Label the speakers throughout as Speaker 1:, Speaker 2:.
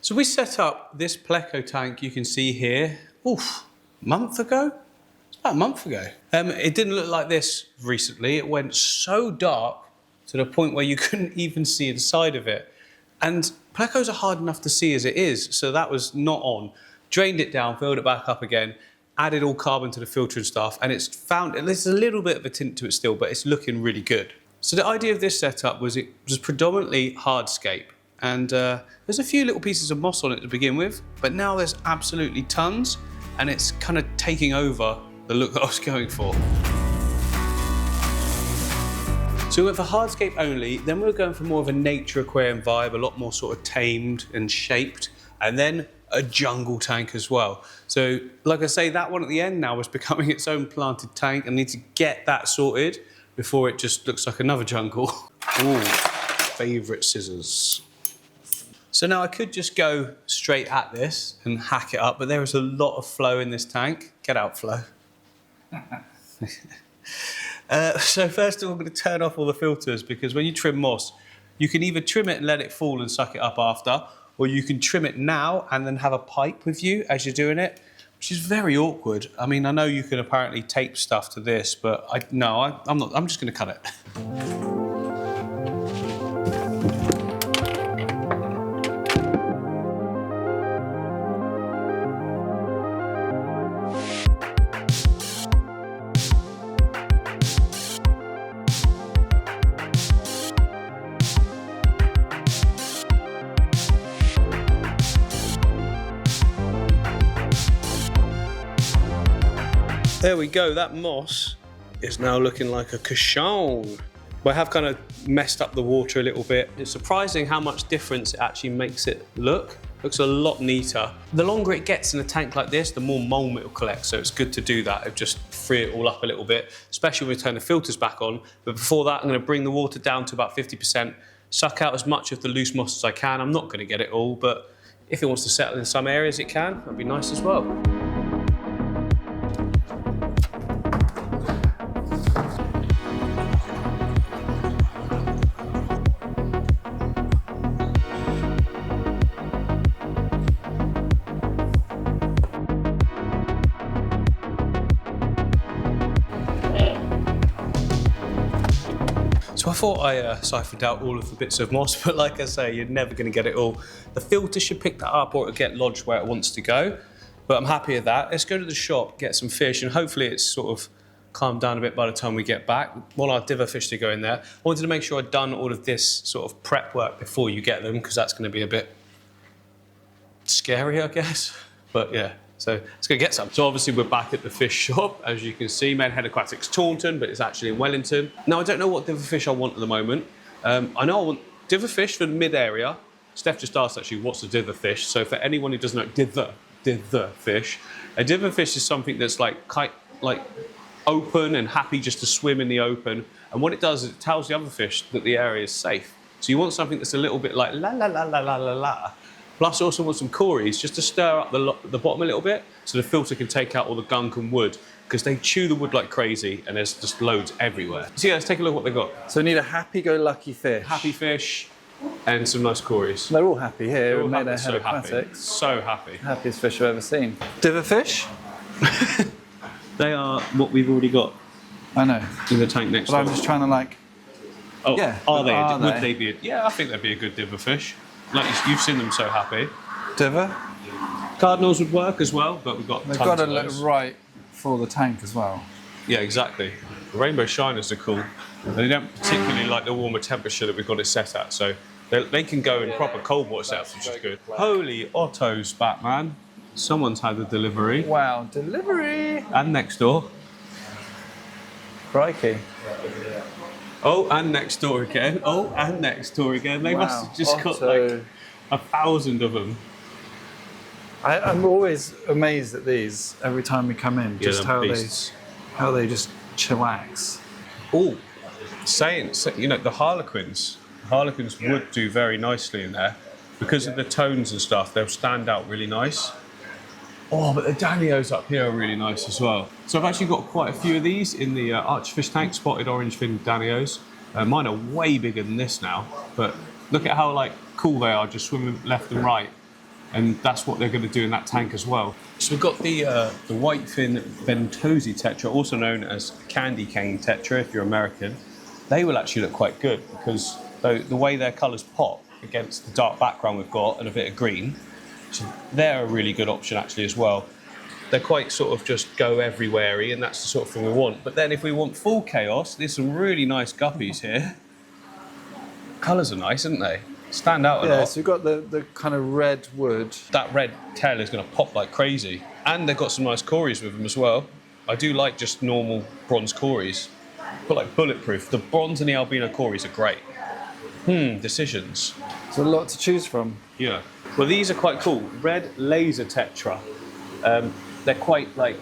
Speaker 1: So we set up this Pleco tank you can see here, a month ago? It's about a month ago. It didn't look like this recently. It went so dark to the point where you couldn't even see inside of it. And Plecos are hard enough to see as it is, so that was not on. Drained it down, filled it back up again, added all carbon to the filter and stuff, and there's a little bit of a tint to it still, but it's looking really good. So the idea of this setup was it was predominantly hardscape, and there's a few little pieces of moss on it to begin with, but now there's absolutely tons, and it's kind of taking over the look that I was going for. So we went for hardscape only, then we were going for more of a nature aquarium vibe, a lot more sort of tamed and shaped, and then a jungle tank as well. So like I say, that one at the end now is becoming its own planted tank. I need to get that sorted before it just looks like another jungle. Ooh, favourite scissors. So now I could just go straight at this and hack it up, but there is a lot of flow in this tank. Get out, flow. So first of all, I'm going to turn off all the filters, because when you trim moss, you can either trim it and let it fall and suck it up after, or you can trim it now and then have a pipe with you as you're doing it, which is very awkward. I mean, I know you can apparently tape stuff to this, but I'm not. I'm just going to cut it. There we go, that moss is now looking like a cajon. I have kind of messed up the water a little bit. It's surprising how much difference it actually makes it look. Looks a lot neater. The longer it gets in a tank like this, the more mold it will collect, so it's good to do that and just free it all up a little bit, especially when we turn the filters back on. But before that, I'm going to bring the water down to about 50%, suck out as much of the loose moss as I can. I'm not going to get it all, but if it wants to settle in some areas, it can. That'd be nice as well. So I thought I siphoned out all of the bits of moss, but like I say, you're never going to get it all. The filter should pick that up, or it'll get lodged where it wants to go. But I'm happy with that. Let's go to the shop, get some fish, and hopefully it's sort of calmed down a bit by the time we get back. Want our diver fish to go in there. I wanted to make sure I'd done all of this sort of prep work before you get them, because that's going to be a bit scary, I guess. But yeah. So let's go get some. So obviously we're back at the fish shop, as you can see. Menhead Aquatics Taunton, but it's actually in Wellington. Now I don't know what diver fish I want at the moment. I know I want diver fish for the mid area. Steph just asked actually, what's a diver fish? So for anyone who doesn't know diver fish, a diver fish is something that's like open and happy just to swim in the open. And what it does is it tells the other fish that the area is safe. So you want something that's a little bit like la la la la la la la. Plus, I also want some cories just to stir up the bottom a little bit, so the filter can take out all the gunk and wood, because they chew the wood like crazy, and there's just loads everywhere. So yeah, let's take a look at what they've got.
Speaker 2: So we need a happy-go-lucky fish.
Speaker 1: Happy fish and some nice cories.
Speaker 2: They're all happy here.
Speaker 1: All
Speaker 2: Menhead
Speaker 1: so
Speaker 2: Aquatics.
Speaker 1: happy. So happy.
Speaker 2: Happiest fish I've ever seen. Diver fish?
Speaker 1: They are what we've already got.
Speaker 2: I know.
Speaker 1: In the tank next
Speaker 2: But
Speaker 1: door.
Speaker 2: I'm just trying to like...
Speaker 1: Oh,
Speaker 2: yeah.
Speaker 1: Would they be? Yeah, I think they'd be a good diver fish. Like you've seen them so happy.
Speaker 2: Diver?
Speaker 1: Cardinals would work as well, but we've got
Speaker 2: They've
Speaker 1: tons
Speaker 2: got to
Speaker 1: of
Speaker 2: look
Speaker 1: those.
Speaker 2: right for the tank as well.
Speaker 1: Yeah, exactly. The rainbow shiners are cool. And they don't particularly like the warmer temperature that we've got it set at, so they can go in proper cold water setups, which is good. Holy Otto's, Batman. Someone's had a delivery.
Speaker 2: Wow, delivery!
Speaker 1: And next door.
Speaker 2: Crikey.
Speaker 1: Oh, and next door again. Oh, and next door again. They must have just got like 1,000 of them.
Speaker 2: I'm always amazed at these every time we come in, just how they just chillax.
Speaker 1: Oh, you know, the Harlequins would do very nicely in there. Because of the tones and stuff, they'll stand out really nice. Oh, but the Danios up here are really nice as well. So I've actually got quite a few of these in the archfish tank, spotted orange fin Danios. Mine are way bigger than this now, but look at how like cool they are, just swimming left and right. And that's what they're going to do in that tank as well. So we've got the whitefin ventosi tetra, also known as candy cane tetra if you're American. They will actually look quite good because the way their colours pop against the dark background we've got and a bit of green, so they're a really good option actually as well. They're quite sort of just go everywhere-y, and that's the sort of thing we want. But then if we want full chaos, there's some really nice guppies here. Colours are nice, aren't they? Stand out a lot.
Speaker 2: Yeah, so we've got the kind of red wood.
Speaker 1: That red tail is going to pop like crazy. And they've got some nice cories with them as well. I do like just normal bronze cories, but like bulletproof. The bronze and the albino cories are great. Decisions.
Speaker 2: There's a lot to choose from.
Speaker 1: Yeah. Well, these are quite cool. Red laser tetra. They're quite like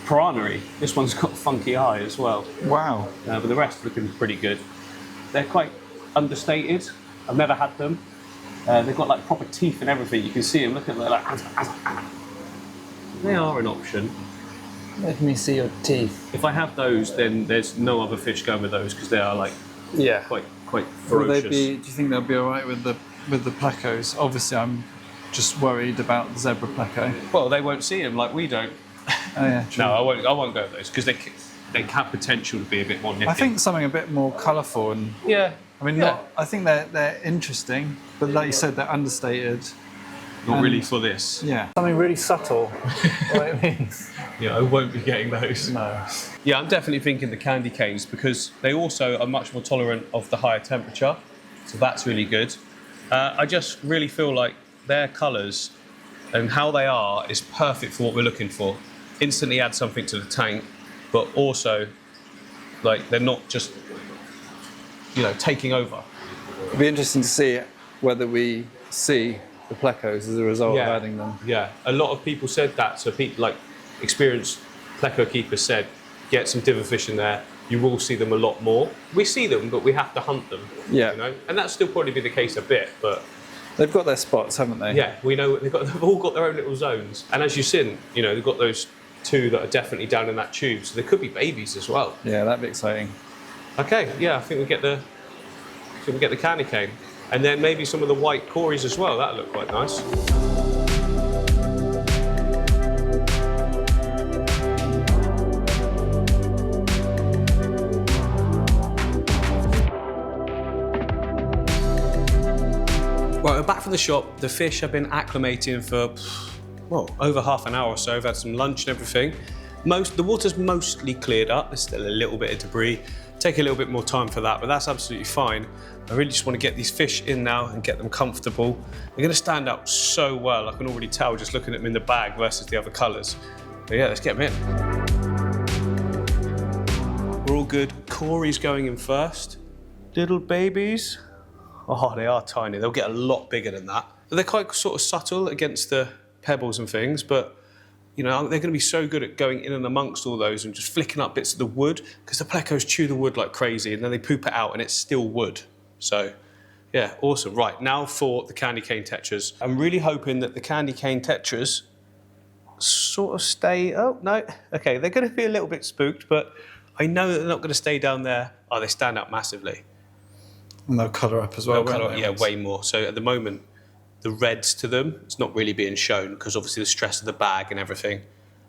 Speaker 1: piranha-y. This one's got a funky eye as well.
Speaker 2: Wow.
Speaker 1: But the rest looking pretty good. They're quite understated. I've never had them. They've got like proper teeth and everything. You can see them. Look at them. Like, they are an option.
Speaker 2: Let me see your teeth.
Speaker 1: If I have those, then there's no other fish going with those because they are like quite ferocious.
Speaker 2: Will they be? Do you think they'll be all right with the plecos? Obviously, I'm just worried about the zebra pleco.
Speaker 1: Well, they won't see them like we don't.
Speaker 2: Oh yeah. True.
Speaker 1: No, I won't go with those because they have potential to be a bit more nifty.
Speaker 2: I think something a bit more colourful and.
Speaker 1: Yeah.
Speaker 2: I mean, I think they're interesting, but like you said, they're understated.
Speaker 1: Not really for this.
Speaker 2: Yeah. Something really subtle. What it means.
Speaker 1: Yeah, I won't be getting those.
Speaker 2: No.
Speaker 1: Yeah, I'm definitely thinking the candy canes because they also are much more tolerant of the higher temperature, so that's really good. I just really feel like their colours and how they are is perfect for what we're looking for. Instantly add something to the tank, but also like they're not just taking over.
Speaker 2: It'll be interesting to see whether we see the plecos as a result of adding them.
Speaker 1: Yeah, a lot of people said that. So people like experienced pleco keepers said, get some diverfish in there. You will see them a lot more. We see them, but we have to hunt them.
Speaker 2: Yeah.
Speaker 1: And that's still probably be the case a bit, but
Speaker 2: they've got their spots, haven't they?
Speaker 1: Yeah, we know they've all got their own little zones. And as you've seen, they've got those two that are definitely down in that tube. So there could be babies as well.
Speaker 2: Yeah, that'd be exciting.
Speaker 1: Okay, yeah, I think we get the candy cane. And then maybe some of the white cories as well. That'd look quite nice. Right, we're back from the shop. The fish have been acclimating for, over half an hour or so. I've had some lunch and everything. The water's mostly cleared up. There's still a little bit of debris. Take a little bit more time for that, but that's absolutely fine. I really just want to get these fish in now and get them comfortable. They're going to stand out so well. I can already tell just looking at them in the bag versus the other colours. But yeah, let's get them in. We're all good. Cory's going in first. Little babies. Oh, they are tiny. They'll get a lot bigger than that. They're quite sort of subtle against the pebbles and things, but they're going to be so good at going in and amongst all those and just flicking up bits of the wood because the plecos chew the wood like crazy and then they poop it out and it's still wood. So, yeah, awesome. Right, now for the candy cane tetras. I'm really hoping that the candy cane tetras sort of stay... Oh, no. Okay, they're going to be a little bit spooked, but I know that they're not going to stay down there. Oh, they stand out massively.
Speaker 2: And they'll colour up as well.
Speaker 1: Way more. So at the moment, the reds to them, it's not really being shown because obviously the stress of the bag and everything.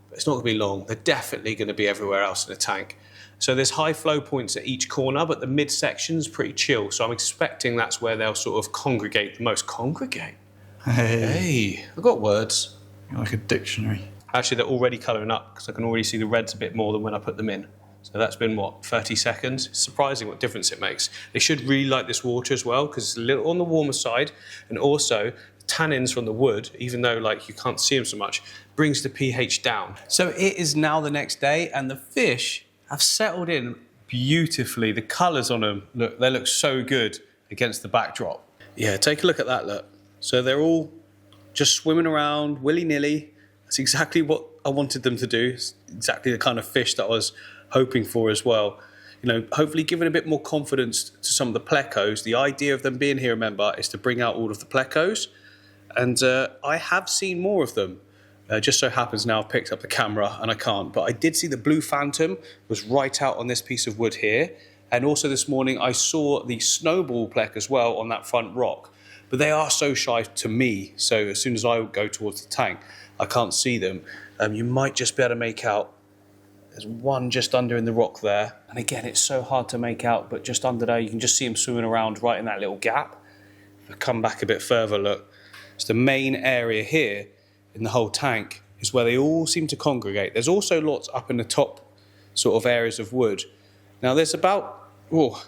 Speaker 1: But it's not going to be long. They're definitely going to be everywhere else in the tank. So there's high flow points at each corner, but the mid-section's pretty chill. So I'm expecting that's where they'll sort of congregate the most. Congregate? Hey, I've got words.
Speaker 2: You're like a dictionary.
Speaker 1: Actually, they're already colouring up because I can already see the reds a bit more than when I put them in. So that's been, 30 seconds? It's surprising what difference it makes. They should really like this water as well because it's a little on the warmer side, and also the tannins from the wood, even though you can't see them so much, brings the pH down. So it is now the next day and the fish have settled in beautifully. The colours on them, they look so good against the backdrop. Yeah, take a look at that, look. So they're all just swimming around willy-nilly. That's exactly what I wanted them to do. It's exactly the kind of fish that I was hoping for as well. Hopefully giving a bit more confidence to some of the plecos. The idea of them being here, remember, is to bring out all of the plecos. And I have seen more of them. Just so happens now I've picked up the camera and I can't. But I did see the blue phantom was right out on this piece of wood here. And also this morning I saw the snowball plec as well on that front rock. but they are so shy to me. So as soon as I go towards the tank, I can't see them. You might just be able to make out, there's one just under in the rock there. And again, it's so hard to make out, but just under there, you can just see them swimming around right in that little gap. If I come back a bit further, look, it's the main area here in the whole tank is where they all seem to congregate. There's also lots up in the top sort of areas of wood. Now there's about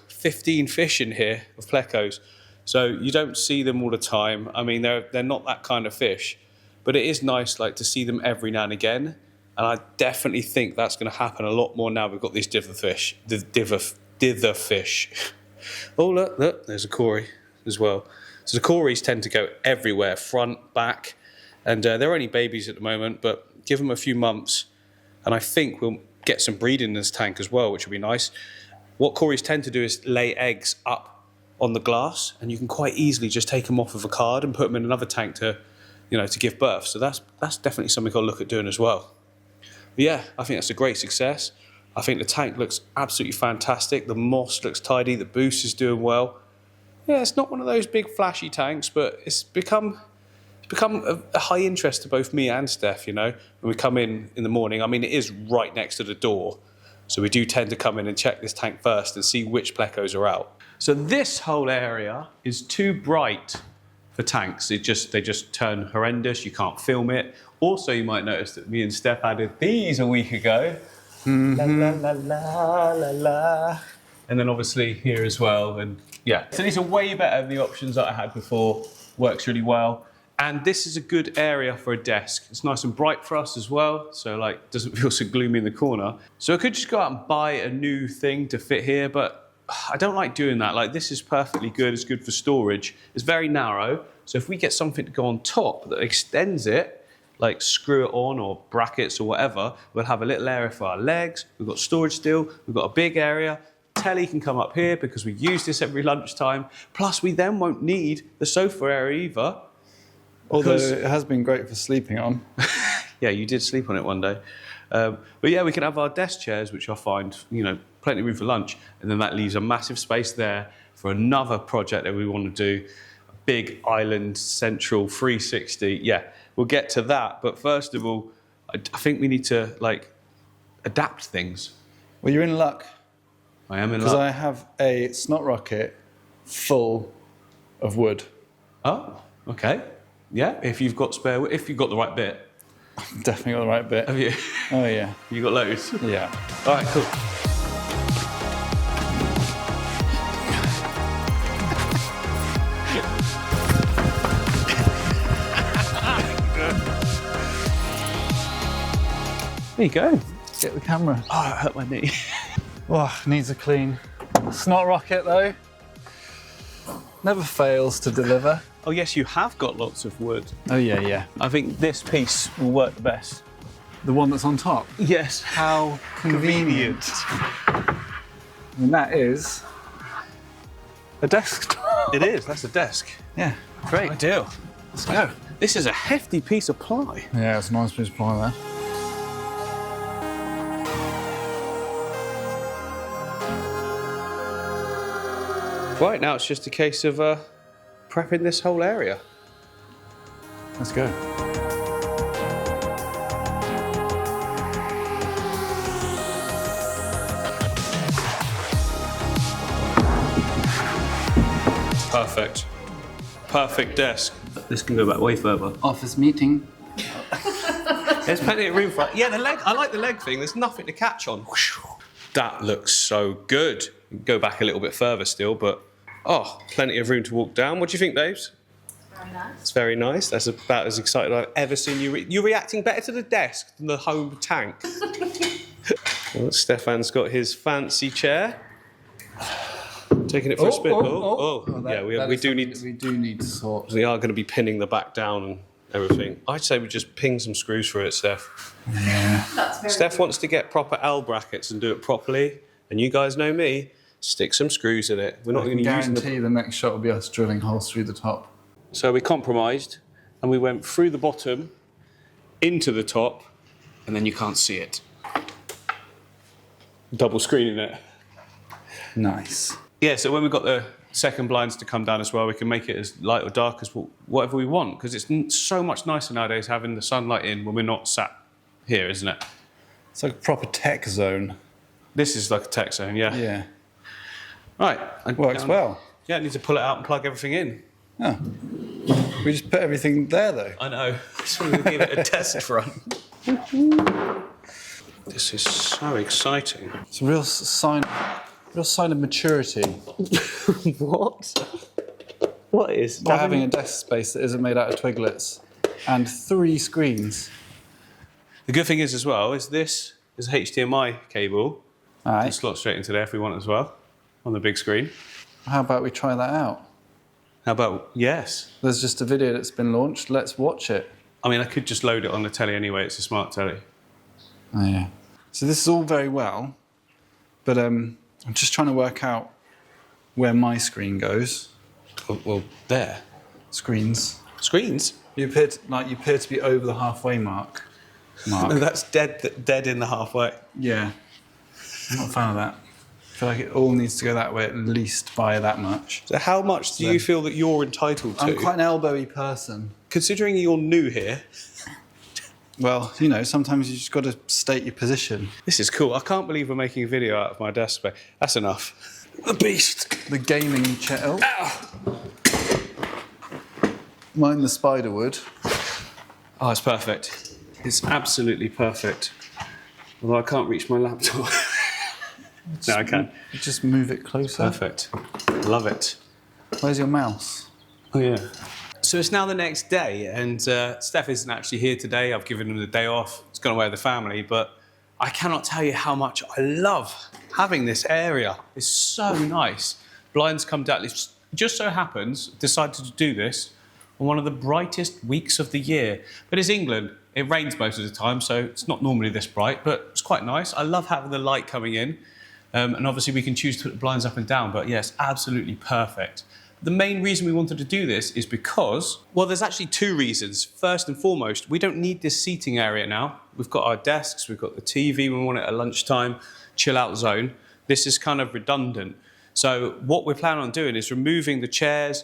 Speaker 1: 15 fish in here of plecos, so you don't see them all the time. I mean, they're not that kind of fish, but it is nice like to see them every now and again. And I definitely think that's going to happen a lot more now we've got these dither fish. Oh look, there's a cory as well. So the cories tend to go everywhere, front, back, and they're only babies at the moment, but give them a few months, and I think we'll get some breeding in this tank as well, which will be nice. What cories tend to do is lay eggs up on the glass, and you can quite easily just take them off of a card and put them in another tank to, to give birth. So that's definitely something I'll look at doing as well. But yeah, I think that's a great success. I think the tank looks absolutely fantastic. The moss looks tidy. The boost is doing well. Yeah, it's not one of those big flashy tanks, but it's become a high interest to both me and Steph, when we come in the morning. I mean, it is right next to the door, so we do tend to come in and check this tank first and see which plecos are out. So this whole area is too bright for tanks. They just turn horrendous. You can't film it. Also, you might notice that me and Steph added these a week ago. La la la la la la. And then obviously here as well. And yeah, so these are way better than the options that I had before. Works really well. And this is a good area for a desk. It's nice and bright for us as well, so like doesn't feel so gloomy in the corner. So I could just go out and buy a new thing to fit here, but I don't like doing that. Like, this is perfectly good. It's good for storage. It's very narrow, so if we get something to go on top that extends it, like screw it on or brackets or whatever, we'll have a little area for our legs. We've got storage still. We've got a big area. Telly can come up here because we use this every lunchtime. Plus, we then won't need the sofa area either.
Speaker 2: Although it has been great for sleeping on.
Speaker 1: Yeah, you did sleep on it one day. But yeah, we can have our desk chairs, which I find, plenty of room for lunch. And then that leaves a massive space there for another project that we want to do. A big island central 360. Yeah, we'll get to that. But first of all, I think we need to, adapt things.
Speaker 2: Well, you're in luck.
Speaker 1: I am in luck.
Speaker 2: Because I have a snot rocket full of wood.
Speaker 1: Oh, okay. Yeah, if you've got the right bit.
Speaker 2: I've definitely got the right bit.
Speaker 1: Have you?
Speaker 2: Oh, yeah.
Speaker 1: You got loads?
Speaker 2: Yeah.
Speaker 1: All right, cool. There you go.
Speaker 2: Get the camera.
Speaker 1: Oh, it hurt my knee.
Speaker 2: Oh, needs a clean. Snot rocket, though. Never fails to deliver.
Speaker 1: Oh yes, you have got lots of wood.
Speaker 2: Oh yeah, yeah.
Speaker 1: I think this piece will work the best.
Speaker 2: The one that's on top?
Speaker 1: Yes.
Speaker 2: How convenient. And that is a desktop.
Speaker 1: It is, that's a desk.
Speaker 2: Yeah.
Speaker 1: Great. Ideal. Let's go. This is a hefty piece of ply.
Speaker 2: Yeah, it's a nice piece of ply there.
Speaker 1: Right, now it's just a case of prepping this whole area.
Speaker 2: Let's go.
Speaker 1: Perfect. Perfect desk. This can go back way further.
Speaker 2: Office meeting.
Speaker 1: There's plenty of room for it. Yeah, the leg. I like the leg thing. There's nothing to catch on. That looks so good. Go back a little bit further still, but plenty of room to walk down. What do you think, babes?
Speaker 3: Very nice.
Speaker 1: It's very nice. That's about as excited I've ever seen you. You're reacting better to the desk than the home tank. Well, Stefan's got his fancy chair. Taking it for a spin. We do need
Speaker 2: to sort.
Speaker 1: We are going to be pinning the back down and everything. I'd say we just ping some screws for it, Steph.
Speaker 2: Yeah.
Speaker 3: That's very
Speaker 1: Steph
Speaker 3: good.
Speaker 1: wants to get proper L brackets and do it properly. And you guys know me. Stick some screws in it. We're not going to use them.
Speaker 2: Guarantee the next shot will be us drilling holes through the top.
Speaker 1: So we compromised and we went through the bottom into the top, and then you can't see it. Double screening it.
Speaker 2: Nice.
Speaker 1: Yeah, so when we got the second blinds to come down as well. We can make it as light or dark as whatever we want, because it's so much nicer nowadays having the sunlight in when we're not sat here, isn't it?
Speaker 2: It's like a proper tech zone.
Speaker 1: This is like a tech zone, yeah.
Speaker 2: Yeah.
Speaker 1: Right.
Speaker 2: Works well.
Speaker 1: Yeah, I need to pull it out and plug everything in.
Speaker 2: Oh. We just put everything there, though.
Speaker 1: I know. So we'll give it a test run. This is so exciting.
Speaker 2: It's a real sign of maturity.
Speaker 1: What? What is?
Speaker 2: By having a desk space that isn't made out of twiglets and 3 screens.
Speaker 1: The good thing is as well is this is a HDMI cable.
Speaker 2: All right.
Speaker 1: To slot straight into there if we want as well on the big screen.
Speaker 2: How about we try that out?
Speaker 1: How about yes?
Speaker 2: There's just a video that's been launched. Let's watch it.
Speaker 1: I mean, I could just load it on the telly anyway. It's a smart telly.
Speaker 2: Oh, yeah. So this is all very well, but I'm just trying to work out where my screen goes.
Speaker 1: Well, there.
Speaker 2: Screens.
Speaker 1: Screens?
Speaker 2: You appear to be over the halfway mark.
Speaker 1: No, that's dead in the halfway.
Speaker 2: Yeah. I'm not a fan of that. I feel like it all needs to go that way at least by that much.
Speaker 1: So how much do you feel that you're entitled to?
Speaker 2: I'm quite an elbowy person.
Speaker 1: Considering you're new here.
Speaker 2: Well, you know, sometimes you just got to state your position.
Speaker 1: This is cool. I can't believe we're making a video out of my desk space. That's enough. The beast.
Speaker 2: The gaming chair. Oh. Mine the spider wood.
Speaker 1: Oh, it's perfect. It's absolutely perfect. Although I can't reach my laptop. No, I can.
Speaker 2: Just move it closer.
Speaker 1: Perfect. Love it.
Speaker 2: Where's your mouse?
Speaker 1: Oh, yeah. So it's now the next day, and Steph isn't actually here today. I've given him the day off. He's gone away with the family, but I cannot tell you how much I love having this area. It's so nice. Blinds come down. It just so happens, decided to do this on one of the brightest weeks of the year. But it's England. It rains most of the time, so it's not normally this bright, but it's quite nice. I love having the light coming in. And obviously we can choose to put the blinds up and down, but yeah, it's absolutely perfect. The main reason we wanted to do this is because, well, there's actually 2 reasons. First and foremost, we don't need this seating area now. We've got our desks, we've got the TV when we want it at lunchtime, chill out zone. This is kind of redundant. So what we're planning on doing is removing the chairs,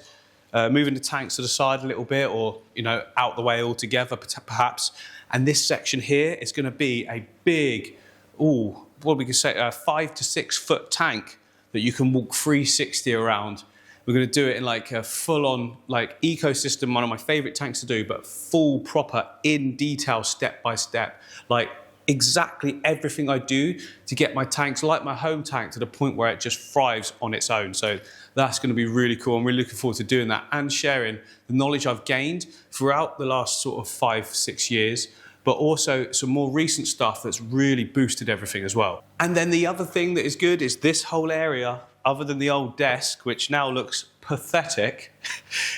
Speaker 1: moving the tanks to the side a little bit, or, you know, out the way altogether perhaps. And this section here is going to be a big, what we could say, a 5 to 6 foot tank that you can walk 360 around. We're going to do it in like a full-on like ecosystem, one of my favorite tanks to do, but full proper in detail, step by step, like exactly everything I do to get my tanks like my home tank to the point where it just thrives on its own. So that's going to be really cool. I'm really looking forward to doing that and sharing the knowledge I've gained throughout the last sort of 5-6 years, but also some more recent stuff that's really boosted everything as well. And then the other thing that is good is this whole area, other than the old desk, which now looks pathetic,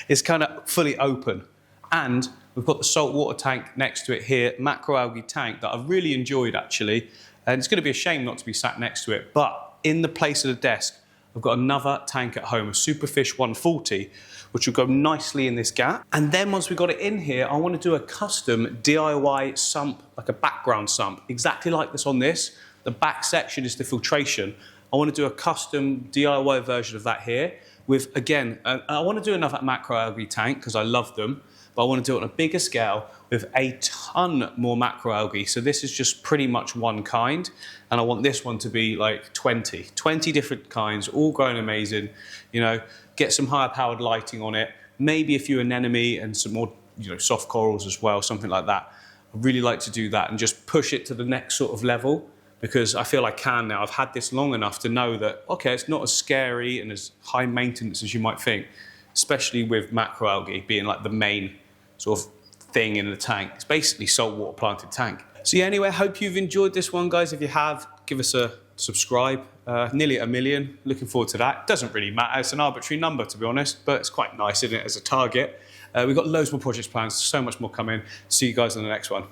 Speaker 1: is kind of fully open. And we've got the saltwater tank next to it here, macroalgae tank that I've really enjoyed actually. And it's going to be a shame not to be sat next to it. But in the place of the desk, I've got another tank at home, a Superfish 140, which will go nicely in this gap. And then once we've got it in here, I want to do a custom DIY sump, like a background sump, exactly like this on this. The back section is the filtration. I want to do a custom DIY version of that here with, again, I want to do another macroalgae tank because I love them, but I want to do it on a bigger scale with a ton more macroalgae. So this is just pretty much one kind, and I want this one to be like 20 different kinds, all growing amazing, you know, get some higher powered lighting on it, maybe a few anemone and some more, you know, soft corals as well, something like that. I'd really like to do that and just push it to the next sort of level, because I feel I can now. I've had this long enough to know that, okay, it's not as scary and as high maintenance as you might think, especially with macroalgae being like the main sort of thing in the tank. It's basically saltwater planted tank. So yeah, anyway, I hope you've enjoyed this one, guys. If you have, give us a subscribe. Nearly at 1 million. Looking forward to that. Doesn't really matter. It's an arbitrary number, to be honest, but it's quite nice, isn't it, as a target. We've got loads more projects planned, so much more coming. See you guys in the next one.